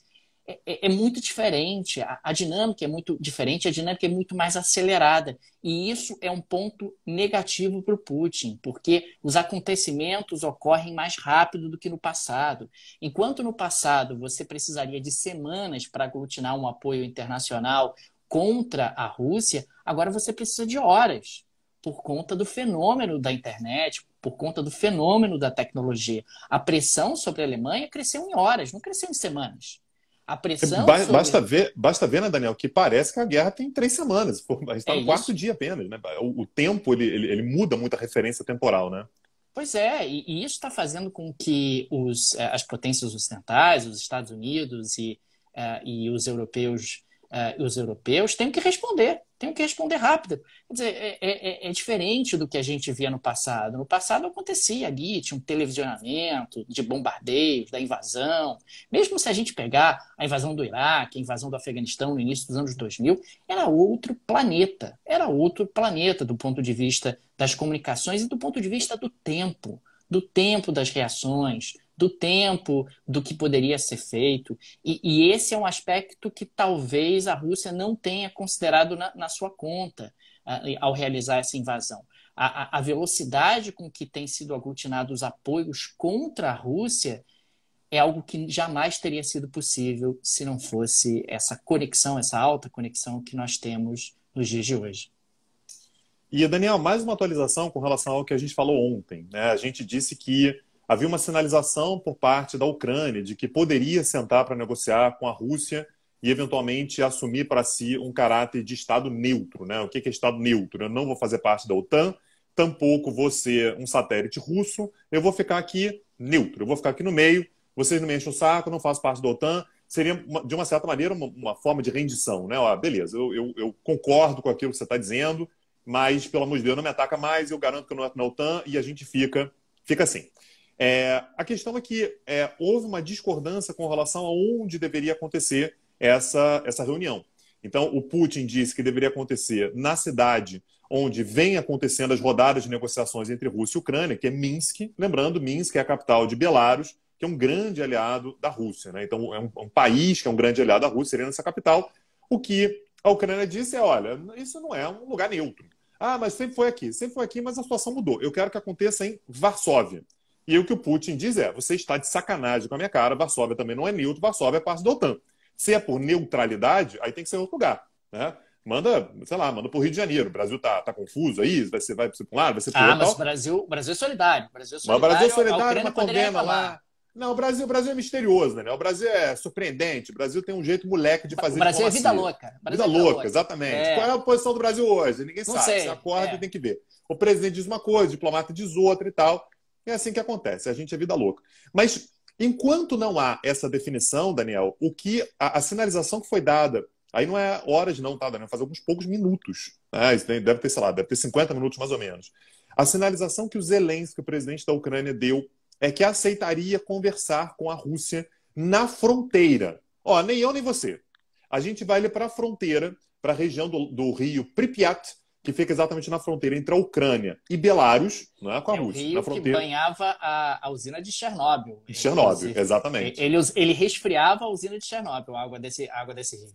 É muito diferente, a dinâmica é muito diferente, a dinâmica é muito mais acelerada. E isso é um ponto negativo para o Putin, porque os acontecimentos ocorrem mais rápido do que no passado. Enquanto no passado você precisaria de semanas para aglutinar um apoio internacional contra a Rússia, agora você precisa de horas, por conta do fenômeno da internet, por conta do fenômeno da tecnologia. A pressão sobre a Alemanha cresceu em horas, não cresceu em semanas. A pressão sobre... basta ver, né, Daniel, que parece que a guerra tem 3 semanas. A gente está no quarto dia apenas, né? O tempo ele muda muito a referência temporal, né? Pois é, e isso está fazendo com que as potências ocidentais, os Estados Unidos e os europeus tenham que responder rápido. Quer dizer, é diferente do que a gente via no passado. No passado acontecia ali, tinha um televisionamento de bombardeios, da invasão. Mesmo se a gente pegar a invasão do Iraque, a invasão do Afeganistão no início dos anos 2000, era outro planeta do ponto de vista das comunicações e do ponto de vista do tempo das reações, do tempo do que poderia ser feito. E esse é um aspecto que talvez a Rússia não tenha considerado na sua conta ao realizar essa invasão. A velocidade com que têm sido aglutinados os apoios contra a Rússia é algo que jamais teria sido possível se não fosse essa conexão, essa alta conexão que nós temos nos dias de hoje. E, Daniel, mais uma atualização com relação ao que a gente falou ontem, né? A gente disse que havia uma sinalização por parte da Ucrânia de que poderia sentar para negociar com a Rússia e, eventualmente, assumir para si um caráter de Estado neutro, né? O que é Estado neutro? Eu não vou fazer parte da OTAN, tampouco vou ser um satélite russo, eu vou ficar aqui neutro, eu vou ficar aqui no meio, vocês não me enchem o saco, não faço parte da OTAN. Seria, de uma certa maneira, uma forma de rendição, né? Ó, beleza, eu concordo com aquilo que você está dizendo, mas, pelo amor de Deus, não me ataca mais, eu garanto que eu não entro na OTAN e a gente fica assim. A questão é que houve uma discordância com relação a onde deveria acontecer essa reunião. Então, o Putin disse que deveria acontecer na cidade onde vem acontecendo as rodadas de negociações entre Rússia e Ucrânia, que é Minsk. Lembrando, Minsk é a capital de Belarus, que é um grande aliado da Rússia, né? Então, é um país que é um grande aliado da Rússia, seria nessa capital. O que a Ucrânia disse olha, isso não é um lugar neutro. Ah, mas sempre foi aqui, mas a situação mudou. Eu quero que aconteça em Varsóvia. E aí o que o Putin diz você está de sacanagem com a minha cara, Varsóvia também não é neutro, Varsóvia é parte da OTAN. Se é por neutralidade, aí tem que ser outro lugar, né? Manda para o Rio de Janeiro. O Brasil tá confuso aí, vai ser para um lado, vai ser para o outro. Mas o Brasil é solidário. O Brasil é solidário, mas condena lá. Não, o Brasil é misterioso, né? O Brasil é surpreendente. O Brasil tem um jeito moleque de fazer diplomacia. O Brasil é vida louca. Vida louca, exatamente. Qual é a posição do Brasil hoje? Ninguém sabe. Você acorda e tem que ver. o presidente diz uma coisa, o diplomata diz outra e tal. É assim que acontece, a gente é vida louca. Mas enquanto não há essa definição, Daniel, a sinalização que foi dada, aí não é horas não, tá, Daniel? Faz alguns poucos minutos. Né? Isso deve ter, sei lá, deve ter 50 minutos mais ou menos. A sinalização que o Zelensky, o presidente da Ucrânia, deu é que aceitaria conversar com a Rússia na fronteira. Ó, nem eu nem você. A gente vai ali para a fronteira, para a região do rio Pripyat, que fica exatamente na fronteira entre a Ucrânia e Belarus, não é com a Rússia, o rio na fronteira. que banhava a usina de Chernobyl. De Chernobyl, exatamente. Ele resfriava a usina de Chernobyl, a água desse rio.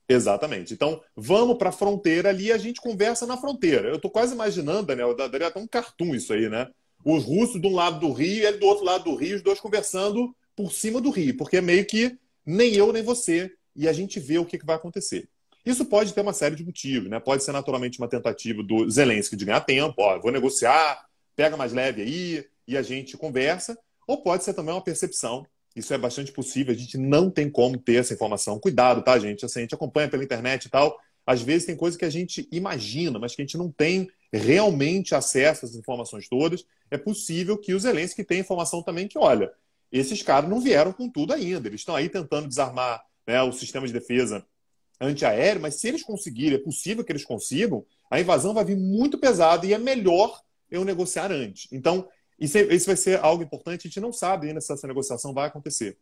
Exatamente. Então, vamos para a fronteira ali e a gente conversa na fronteira. Eu estou quase imaginando, Daniel, daria até um cartoon isso aí, né? Os russos de um lado do rio e ele do outro lado do rio, os dois conversando por cima do rio, porque é meio que nem eu nem você, e a gente vê o que vai acontecer. Isso pode ter uma série de motivos, né? Pode ser naturalmente uma tentativa do Zelensky de ganhar tempo, ó, vou negociar, pega mais leve aí e a gente conversa, ou pode ser também uma percepção. Isso é bastante possível, a gente não tem como ter essa informação. Cuidado, tá, gente? Assim, a gente acompanha pela internet e tal. Às vezes tem coisa que a gente imagina, mas que a gente não tem realmente acesso às informações todas. É possível que o Zelensky tenha informação também que, olha, esses caras não vieram com tudo ainda. Eles estão aí tentando desarmar, né, o sistema de defesa antiaéreo, mas se eles conseguirem, é possível que eles consigam, a invasão vai vir muito pesada e é melhor eu negociar antes. Então, isso vai ser algo importante. A gente não sabe ainda se essa negociação vai acontecer.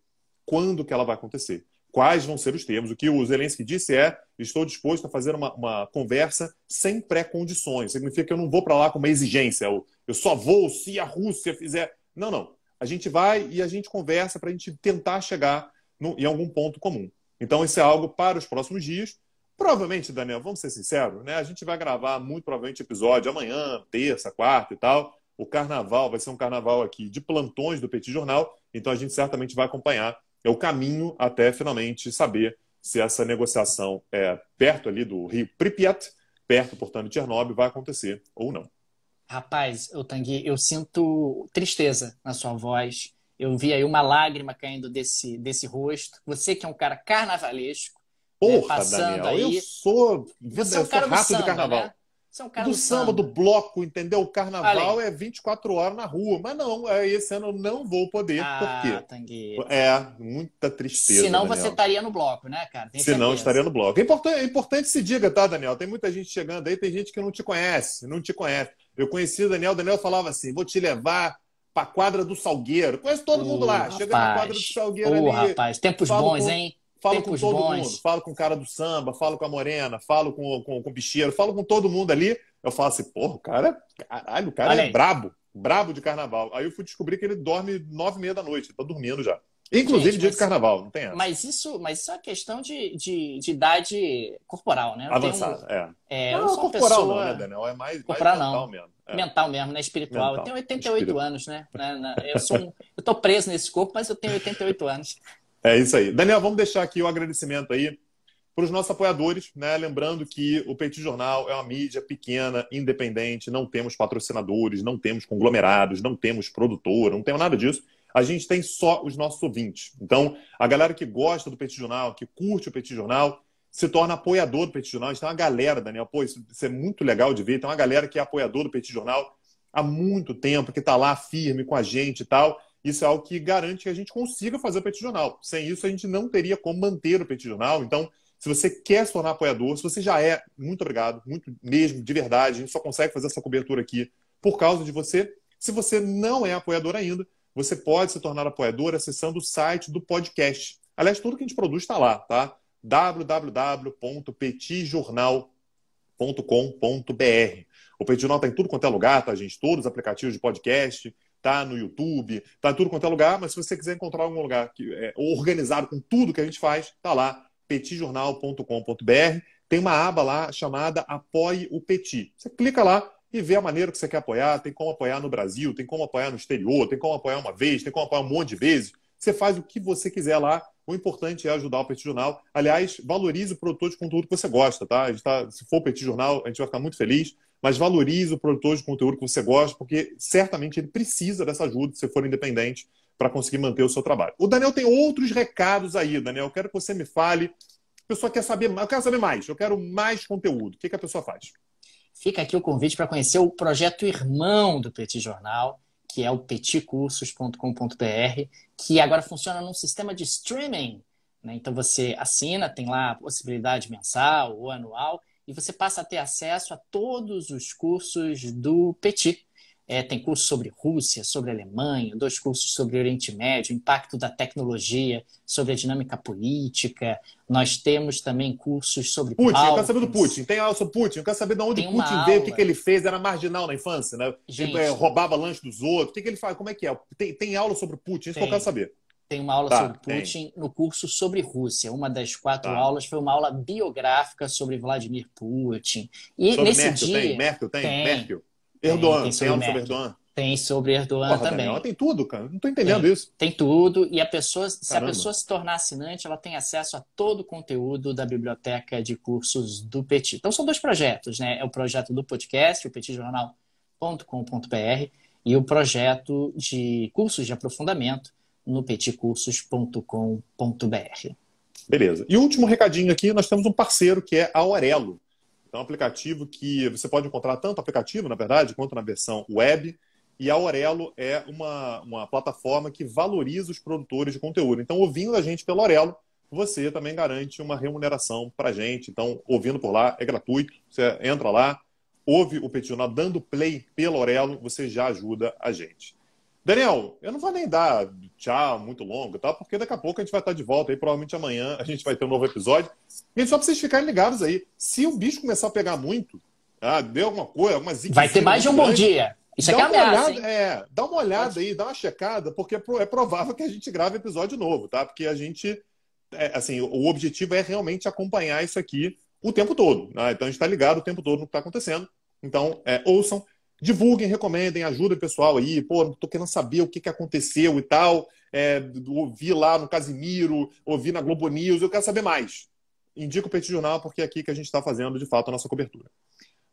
Quando que ela vai acontecer? Quais vão ser os termos? O que o Zelensky disse é: estou disposto a fazer uma conversa sem pré-condições. Significa que eu não vou para lá com uma exigência. Eu só vou se a Rússia fizer. Não, não. A gente vai e a gente conversa para a gente tentar chegar em algum ponto comum. Então, isso é algo para os próximos dias. Provavelmente, Daniel, vamos ser sinceros, né? A gente vai gravar muito provavelmente episódio amanhã, terça, quarta e tal. O carnaval vai ser um carnaval aqui de plantões do Petit Jornal, então a gente certamente vai acompanhar o caminho até finalmente saber se essa negociação perto ali do rio Pripyat, perto, portanto, de Chernobyl, vai acontecer ou não. Rapaz, Tanguy, eu sinto tristeza na sua voz. Eu vi aí uma lágrima caindo desse rosto. Você que é um cara carnavalesco, Porra, passando Daniel, aí. Você é um cara rato samba, de carnaval. Né? Você é um cara Do samba, do bloco, entendeu? O carnaval é 24 horas na rua. Mas não, esse ano eu não vou poder. Por quê? Tanguy. Muita tristeza, Senão Daniel. você estaria no bloco, né, cara? Senão estaria no bloco. É importante se diga, tá, Daniel? Tem muita gente chegando aí, tem gente que não te conhece, não te conhece. Eu conheci o Daniel falava assim, vou te levar para a quadra do Salgueiro. Conheço todo mundo lá. Rapaz. Chega na quadra do Salgueiro ali. Rapaz, tempos bons, hein? Falo com todo mundo. Falo com o cara do samba, falo com a morena, falo com o bicheiro, falo com todo mundo ali. Eu falo assim, porra, o cara é brabo. Brabo de carnaval. Aí eu fui descobrir que ele dorme 9h30 da noite. Tá dormindo já. Inclusive dia de carnaval, não tem essa. Mas isso é uma questão de idade corporal, né? Avançada, não, corporal pessoa... não, né, Daniel? É mais corporal, mental não. mesmo. Mental mesmo, né? Espiritual. Eu tenho 88 anos, né? Eu tô preso nesse corpo, mas eu tenho 88 anos. É isso aí. Daniel, vamos deixar aqui o agradecimento aí para os nossos apoiadores, né? Lembrando que o Petit Jornal é uma mídia pequena, independente, não temos patrocinadores, não temos conglomerados, não temos produtora, não temos nada disso. A gente tem só os nossos ouvintes. Então, a galera que gosta do Petit Jornal, que curte o Petit Jornal, se torna apoiador do Petit Jornal. A gente tem uma galera, Daniel, pô, isso é muito legal de ver. Tem uma galera que é apoiador do Petit Jornal há muito tempo, que está lá firme com a gente e tal. Isso é algo que garante que a gente consiga fazer o Petit Jornal. Sem isso, a gente não teria como manter o Petit Jornal. Então, se você quer se tornar apoiador, se você já é, muito obrigado, muito mesmo, de verdade. A gente só consegue fazer essa cobertura aqui por causa de você. Se você não é apoiador ainda, você pode se tornar apoiador acessando o site do podcast. Aliás, tudo que a gente produz está lá, tá? www.petitjornal.com.br. O Petit Jornal está em tudo quanto é lugar, tá, gente? Todos os aplicativos de podcast, tá no YouTube, tá em tudo quanto é lugar, mas se você quiser encontrar algum lugar que é organizado com tudo que a gente faz, tá lá, petitjornal.com.br. Tem uma aba lá chamada Apoie o Petit. Você clica lá e vê a maneira que você quer apoiar. Tem como apoiar no Brasil, tem como apoiar no exterior, tem como apoiar uma vez, tem como apoiar um monte de vezes. Você faz o que você quiser lá. O importante é ajudar o Petit Jornal. Aliás, valorize o produtor de conteúdo que você gosta, tá? Se for o Petit Jornal, a gente vai ficar muito feliz. Mas valorize o produtor de conteúdo que você gosta, porque certamente ele precisa dessa ajuda, se for independente, para conseguir manter o seu trabalho. O Daniel tem outros recados aí, Daniel. Eu quero que você me fale. A pessoa quer saber mais. Eu quero saber mais. Eu quero mais conteúdo. O que a pessoa faz? fica aqui o convite para conhecer o projeto irmão do Petit Jornal, que é o petitcursos.com.br, que agora funciona num sistema de streaming, né? Então você assina, tem lá a possibilidade mensal ou anual, e você passa a ter acesso a todos os cursos do Petit. Tem curso sobre Rússia, sobre Alemanha, 2 cursos sobre Oriente Médio, impacto da tecnologia, sobre a dinâmica política. Nós temos também cursos sobre Putin, eu quero Balkans. saber do Putin. Tem aula sobre Putin. Eu quero saber de onde Tem o uma Putin veio, o que aula. que ele fez. Era marginal na infância, né? Gente, Ele roubava lanche dos outros. O que que ele faz? Como é que é? Tem aula sobre Putin? Isso que eu quero saber. Tem uma aula Tá, sobre tem. Putin no curso sobre Rússia. Uma das 4 Tá. aulas foi uma aula biográfica sobre Vladimir Putin. E Sobre nesse Merkel tem? dia... Merkel tem? Tem, Merkel. tem Erdogan. Tem sobre aula sobre Merkel. Erdogan? Tem sobre Erdogan Porra, também. Daniel, tem tudo, cara. Não tô entendendo isso. Tem tudo. E a pessoa, se a Caramba. pessoa se tornar assinante, ela tem acesso a todo o conteúdo da biblioteca de cursos do Petit. Então são 2 projetos, né? É o projeto do podcast, o petitjornal.com.br, e o projeto de cursos de aprofundamento no petitcursos.com.br. Beleza. E o último recadinho aqui, nós temos um parceiro que é a Aurelo. É um aplicativo que você pode encontrar tanto aplicativo, na verdade, quanto na versão web. E a Aurelo é uma plataforma que valoriza os produtores de conteúdo. Então, ouvindo a gente pela Aurelo, você também garante uma remuneração para a gente. Então, ouvindo por lá é gratuito. Você entra lá, ouve o Petit Jornal, dando play pela Aurelo, você já ajuda a gente. Daniel, eu não vou nem dar tchau muito longo, tá? Porque daqui a pouco a gente vai estar de volta aí, provavelmente amanhã a gente vai ter um novo episódio. E só para vocês ficarem ligados aí, se o bicho começar a pegar muito, deu alguma coisa, alguma ziquezira Vai ter mais de um bom dia. Isso aqui é ameaça, hein? Dá uma olhada aí, dá uma checada, porque é provável que a gente grave episódio novo, tá? Porque a gente, assim, o objetivo é realmente acompanhar isso aqui o tempo todo, né? Então a gente está ligado o tempo todo no que está acontecendo. Então, ouçam, divulguem, recomendem, ajudem o pessoal aí. Pô, tô querendo saber o que aconteceu e tal. Ouvi lá no Casimiro, ouvi na Globo News, eu quero saber mais. Indica o Petit Jornal, porque é aqui que a gente está fazendo, de fato, a nossa cobertura.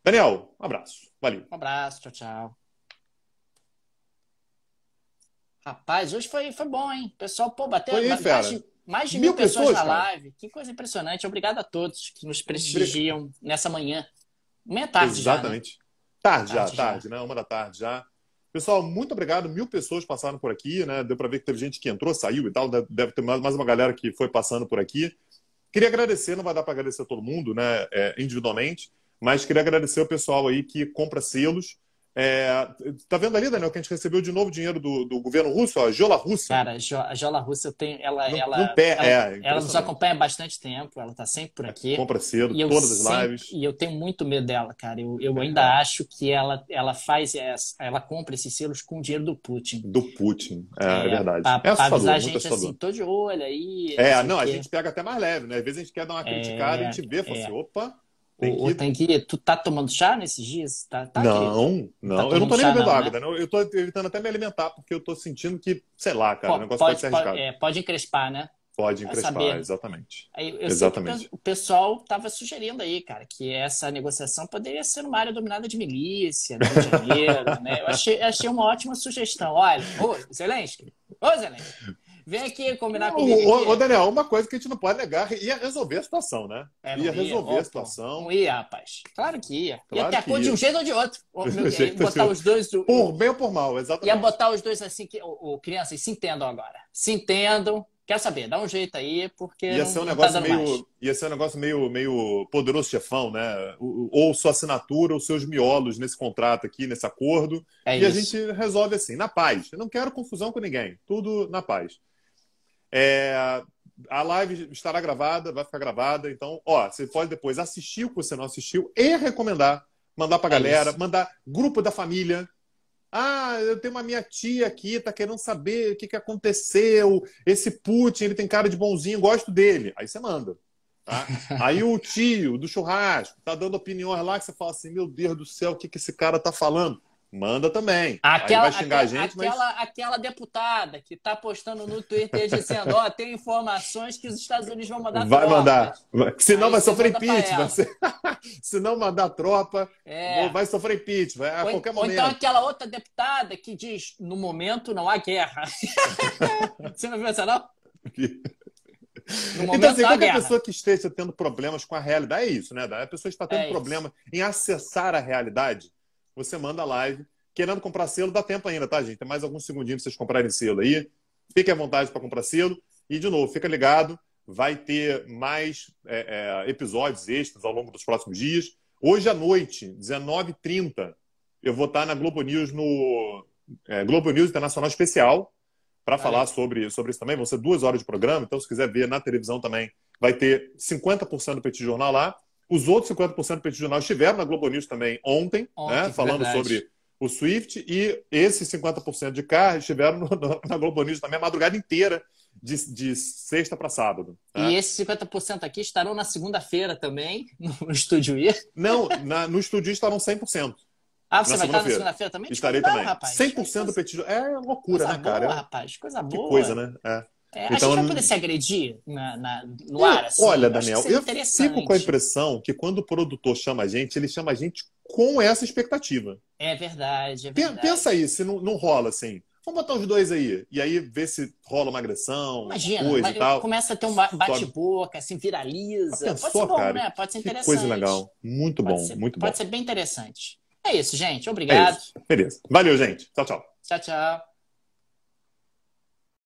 Daniel, um abraço. Valeu. Um abraço, tchau, tchau. Rapaz, hoje foi bom, hein? O pessoal, pô, bateu mais de 1.000 pessoas na live. Que coisa impressionante. Obrigado a todos que nos prestigiam nessa manhã. Manhã tarde. Exatamente. Já, né? Tarde, né? 1 da tarde já. Pessoal, muito obrigado. 1.000 pessoas passaram por aqui, né? Deu para ver que teve gente que entrou, saiu e tal. Deve ter mais uma galera que foi passando por aqui. Queria agradecer, não vai dar para agradecer a todo mundo, né? Individualmente, mas queria agradecer o pessoal aí que compra selos. Tá vendo ali, Daniel, que a gente recebeu de novo dinheiro do governo russo, a Jola Russa? Cara, a Jola Russa, eu tenho, ela nos acompanha há bastante tempo, ela tá sempre por aqui. Compra selo, todas as lives. E eu tenho muito medo dela, cara. Eu ainda acho que ela compra esses selos com o dinheiro do Putin. Do Putin, é verdade. Pra avisar a gente assim, tô de olho aí. A gente pega até mais leve, né? Às vezes a gente quer dar uma criticada e a gente vê e fala assim, opa... Tu tá tomando chá nesses dias? Não. Eu não tô nem bebendo água, né? Eu tô evitando até me alimentar, porque eu tô sentindo que, sei lá, cara, o negócio pode ser arriscado. Pode encrespar, né? Pode encrespar, exatamente. Exatamente. Sei que o pessoal tava sugerindo aí, cara, que essa negociação poderia ser numa área dominada de milícia, no Rio de Janeiro, né? Eu achei uma ótima sugestão. Olha, Zelensky, vem aqui combinar comigo. Ô, Daniel, uma coisa que a gente não pode negar, ia resolver a situação, né? Ia resolver a situação. Não ia, rapaz. Claro que ia. Claro ia ter a cor de um jeito ou de outro. Botar os dois... Por bem ou por mal, exatamente. Ia botar os dois assim, crianças, se entendam agora. Se entendam. Quero saber, dá um jeito aí, porque ia ser um negócio meio poderoso chefão, né? Ou sua assinatura ou seus miolos nesse contrato aqui, nesse acordo. A gente resolve assim, na paz. Eu não quero confusão com ninguém. Tudo na paz. A live estará gravada, vai ficar gravada. Então, você pode depois assistir o que você não assistiu e recomendar. Mandar pra galera, mandar grupo da família. Eu tenho uma minha tia aqui, tá querendo saber o que aconteceu. Esse Putin, ele tem cara de bonzinho, gosto dele. Aí você manda. Tá? Aí o tio do churrasco tá dando opiniões lá que você fala assim, meu Deus do céu, o que esse cara tá falando? Manda também. Aí vai xingar a gente, aquela deputada que tá postando no Twitter dizendo, tem informações que os Estados Unidos vão mandar tropas. Vai mandar. Senão vai sofrer impeachment. Se não mandar tropa, vai sofrer impeachment. A qualquer momento. Ou então aquela outra deputada que diz, no momento não há guerra. Você não viu essa, não? No Então, momento assim, da qualquer guerra. pessoa que esteja tendo problemas com a realidade, é isso, né? A pessoa está tendo É isso. problema em acessar a realidade, você manda a live. Querendo comprar selo, dá tempo ainda, tá, gente? Tem mais alguns segundinhos pra vocês comprarem selo aí. Fique à vontade para comprar selo. E, de novo, fica ligado. Vai ter mais episódios extras ao longo dos próximos dias. Hoje à noite, 19h30, eu vou estar na Globo News no Globo News Internacional Especial para falar sobre isso também. Vão ser 2 horas de programa, então se quiser ver na televisão também, vai ter 50% do Petit Jornal lá. Os outros 50% do Petit Jornal estiveram na Globo News também ontem, né, falando verdade. sobre o Swift, e esses 50% de cá estiveram na Globo News também a madrugada inteira, de sexta para sábado. Né? E esses 50% aqui estarão na segunda-feira também, no Estúdio I. Não, no Estúdio estarão 100%. Ah, você vai estar na segunda-feira também? Estarei Não, também. rapaz. 100% do Petit Jornal. É loucura, Coisa né, cara? boa, rapaz. Coisa Que boa. coisa, né? A Então, gente vai poder se agredir no ar, assim? Olha, Eu Daniel, acho que eu interessante. fico com a impressão que quando o produtor chama a gente, ele chama a gente com essa expectativa. É verdade, é verdade. Pensa aí, se não rola assim. Vamos botar os dois aí. E aí ver se rola uma agressão, Imagina, coisa e tal. começa a ter um bate-boca, assim, viraliza. Pensou, Pode ser bom, cara? né? Pode ser Que interessante. coisa legal. Muito bom, muito bom. Pode ser bem interessante. É isso, gente. Obrigado. Beleza. Valeu, gente. Tchau, tchau. Tchau, tchau.